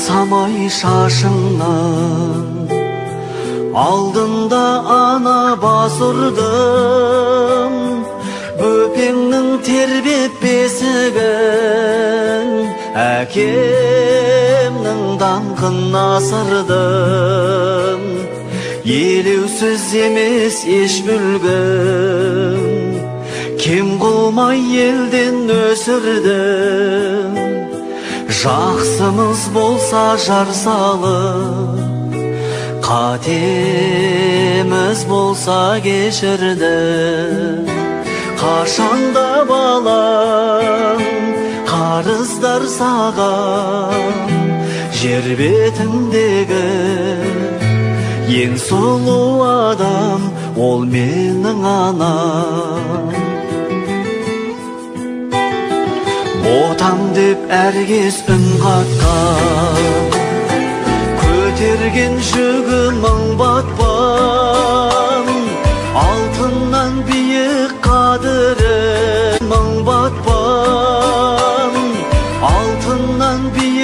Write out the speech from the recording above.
Самай шашыңнан алдында ана бас ұрдым, бөпеңнің тербеп бесігін әкемнің даңқын асырдым. Елеусіз емес еш бүлгім, кем қылмай елден өсірдім. Жақсымыз болса жар салып, қатеміз болса кешірді. Қашанда балам қарыздар саған, жер бетіндегі ең сұлу адам ол менің анам. Ботам деп әркез үн қатқан, көтерген жүгі мың батпан. Алтыннан биік қадірі мың батпан, алтыннан биік